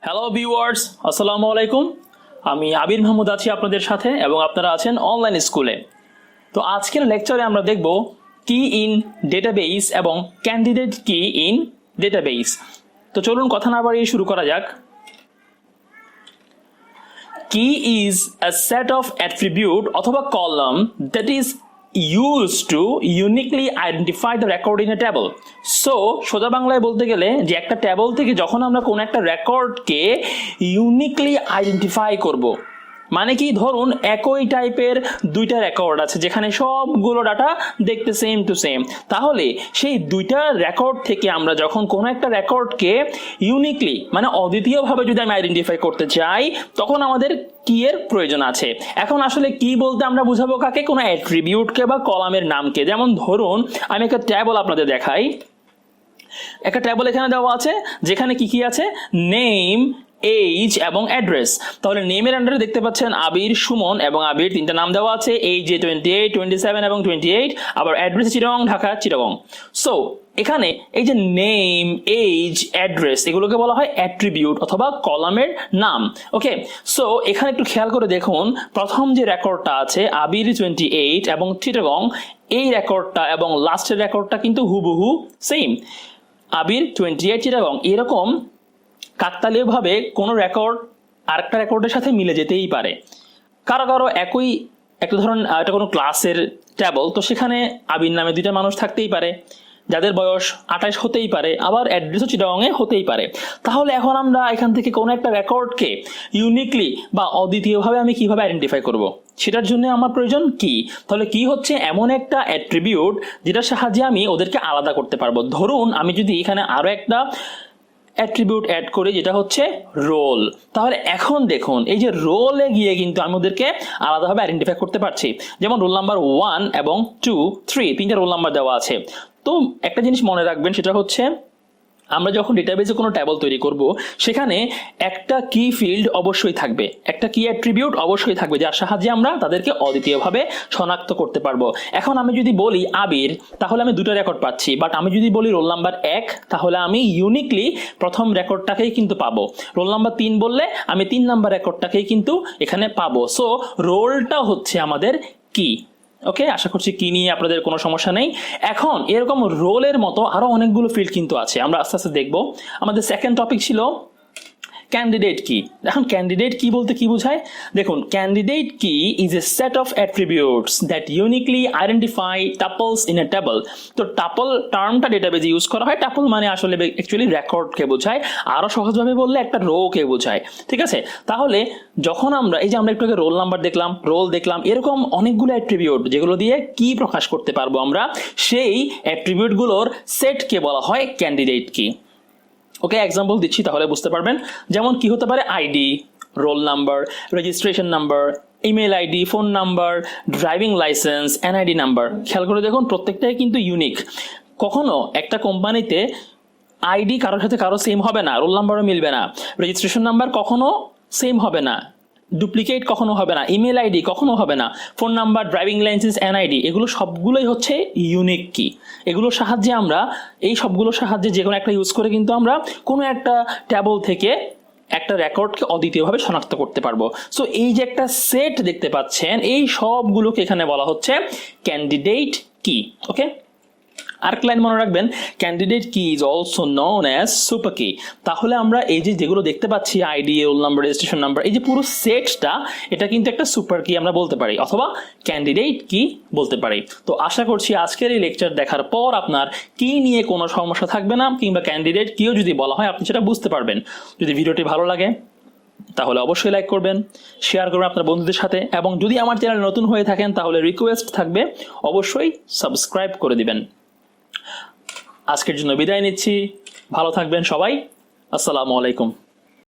Hello viewers, আসসালামু আলাইকুম। আমি আবির মাহমুদ আছি আপনাদের সাথে এবং আপনারা আছেন অনলাইন স্কুলে। তো আজকের লেকচারে আমরা দেখব কি ইন ডেটাবেস এবং ক্যান্ডিডেট কি ইন ডেটাবেস। তো চলুন কথা না বাড়িয়ে শুরু করা যাক। Key is a set of attribute অথবা column that is used to uniquely identify the record in a table. So সোজা বাংলায় বলতে গেলে যে একটা টেবল থেকে যখন আমরা কোন একটা রেকর্ডকে ইউনিকলি আইডেন্টিফাই করব, মানে কি, ধরুন একই টাইপের দুইটা রেকর্ড আছে যেখানে সবগুলো ডাটা দেখতে সেম টু সেম, তাহলে সেই দুইটা রেকর্ড থেকে আমরা যখন কোনো একটা রেকর্ডকে ইউনিকলি মানে অদ্বিতীয়ভাবে যদি আমি আইডেন্টিফাই করতে চাই তখন আমাদের কি এর প্রয়োজন আছে। এখন আসলে কি বলতে আমরা বুঝাবো কাকে? কোনো অ্যাট্রিবিউটকে বা কলামের নামকে। যেমন ধরুন আমি একটা টেবল আপনাদের দেখাই। একটা টেবল এখানে দেওয়া আছে যেখানে কি কি আছে, নেম, এইজ এবং অ্যাড্রেস। তাহলে নেমের আন্ডারে দেখতে পাচ্ছেন আবির, সুমন এবং আবির তিনটা নাম দেওয়া আছে, এইজে 28, 27 এবং 28, আবার অ্যাড্রেস চিটাগং, ঢাকা, চিটাগং। সো এখানে এই যে নেম, এইজ, অ্যাড্রেস এগুলোকে বলা হয় অ্যাট্রিবিউট অথবা কলামের নাম। ওকে, সো এখানে একটু খেয়াল করে দেখুন, প্রথম যে রেকর্ডটা আছে আবির 28 এবং চিটাগং, এই রেকর্ডটা এবং লাস্টের রেকর্ডটা কিন্তু হুবহু সেম, আবির 28 চিটাগং। এরকম কাকতালীয়ভাবে কোনো রেকর্ড আরেকটা রেকর্ডের সাথে মিলে যেতেই পারে। কারো কারো একই, একটা ধরুন এটা কোনো ক্লাসের টেবল, তো সেখানে আবির নামে দুইটা মানুষ থাকতেই পারে যাদের বয়স 28 হতেই পারে, আবার অ্যাড্রেসও চিটাগংয়ে হতেই পারে। তাহলে এখন আমরা এখান থেকে কোনো একটা রেকর্ডকে ইউনিকলি বা অদ্বিতীয়ভাবে আমি কিভাবে আইডেন্টিফাই করব, সেটার জন্য আমার প্রয়োজন কি। তাহলে কি হচ্ছে এমন একটা অ্যাট্রিবিউট যেটার সাহায্যে আমি ওদেরকে আলাদা করতে পারবো। ধরুন আমি যদি এখানে আরো একটা অ্যাট্রিবিউট অ্যাড করি যেটা হচ্ছে রোল, তাহলে এখন দেখুন এই যে রোলে গিয়ে কিন্তু আমি ওদেরকে আলাদাভাবে আইডেন্টিফাই করতে পারছি। যেমন রোল নাম্বার 1 এবং 2, 3 তিনটা রোল নাম্বার দেওয়া আছে। তো একটা জিনিস মনে রাখবেন, সেটা হচ্ছে আমরা যখন ডেটাবেসে কোনো টেবল তৈরি করব সেখানে একটা কি ফিল্ড অবশ্যই থাকবে, একটা কি অ্যাট্রিবিউট অবশ্যই থাকবে যার সাহায্যে আমরা তাদেরকে অদ্বিতীয়ভাবে শনাক্ত করতে পারবো। এখন আমি যদি বলি আবির, তাহলে আমি দুটো রেকর্ড পাচ্ছি, বাট আমি যদি বলি রোল নাম্বার 1, তাহলে আমি ইউনিকলি প্রথম রেকর্ডটাকেই কিন্তু পাবো। রোল নাম্বার 3 বললে আমি 3 নাম্বার রেকর্ডটাকেই কিন্তু এখানে পাবো। সো রোলটা হচ্ছে আমাদের কি। ওকে, আশা করছি কি নিয়ে আপনাদের কোনো সমস্যা নেই। এখন এরকম রোলের মতো আরো অনেকগুলো ফিল্ড কিন্তু আছে, আমরা আস্তে আস্তে দেখবো। আমাদের সেকেন্ড টপিক ছিল ক্যান্ডিডেট কি। এখন ক্যান্ডিডেট কি বলতে কি বোঝায়? দেখুন, candidate key is a set of attributes that uniquely identify tuples in a table. তো টাপল টার্মটা ডেটাবেজে ইউজ করা হয়। টাপল মানে আসলে অ্যাকচুয়ালি রেকর্ডকে বোঝায়, আরো সহজভাবে বললে একটা রোকে বোঝায়। ঠিক আছে, তাহলে যখন আমরা এই যে আমরা একটু আগে রোল নাম্বার দেখলাম, রোল দেখলাম, এরকম অনেকগুলো অ্যাট্রিবিউট যেগুলো দিয়ে কি প্রকাশ করতে পারবো আমরা, সেই অ্যাট্রিবিউটগুলোর সেটকে বলা হয় ক্যান্ডিডেট কি। ওকে, এক্সাম্পল দিচ্ছি তাহলে বুঝতে পারবেন। যেমন কি হতে পারে, ID, roll number, registration number, email ID, phone number, driving licence, NID number. খেয়াল করে দেখুন প্রত্যেকটাই কিন্তু ইউনিক। কখনো একটা কোম্পানিতে আইডি কারোর সাথে কারো সেম হবে না, রোল নাম্বারও মিলবে না, রেজিস্ট্রেশন নাম্বার কখনো সেম হবে না, ডুপ্লিকেট কখনো হবে না, ইমেল আইডি কখনো হবে না, phone number, driving licence, NID, এগুলো সবগুলোই হচ্ছে ইউনিক কি। এগুলোর সাহায্যে আমরা, এই সবগুলোর সাহায্যে যে কোনো একটা ইউজ করে কিন্তু আমরা কোনো একটা টেবল থেকে একটা রেকর্ডকে অদ্বিতীয়ভাবে শনাক্ত করতে পারবো। সো এই যে একটা সেট দেখতে পাচ্ছেন, এই সবগুলোকে এখানে বলা হচ্ছে ক্যান্ডিডেট কি। ওকে, আর ক্লাইন্ট মনে রাখবেন, candidate key is also known as super key. তাহলে আমরা এই যে যেগুলো দেখতে পাচ্ছি, ID, roll number, registration number, এই যে পুরো সেটটা, এটা কিন্তু একটা সুপার কি আমরা বলতে পারি, অথবা ক্যান্ডিডেট কি বলতে পারি। তো আশা করছি আজকের এই লেকচার দেখার পর আপনার কি নিয়ে কোনো সমস্যা থাকবে না, কিংবা ক্যান্ডিডেট কিও যদি বলা হয় আপনি সেটা বুঝতে পারবেন। যদি ভিডিওটি ভালো লাগে তাহলে অবশ্যই লাইক করবেন, শেয়ার করবেন আপনার বন্ধুদের সাথে, এবং যদি আমার চ্যানেল নতুন হয়ে থাকেন তাহলে রিকোয়েস্ট থাকবে অবশ্যই সাবস্ক্রাইব করে দিবেন। আজকের জন্য বিদায় নিচ্ছি, ভালো থাকবেন সবাই, আসসালামু আলাইকুম।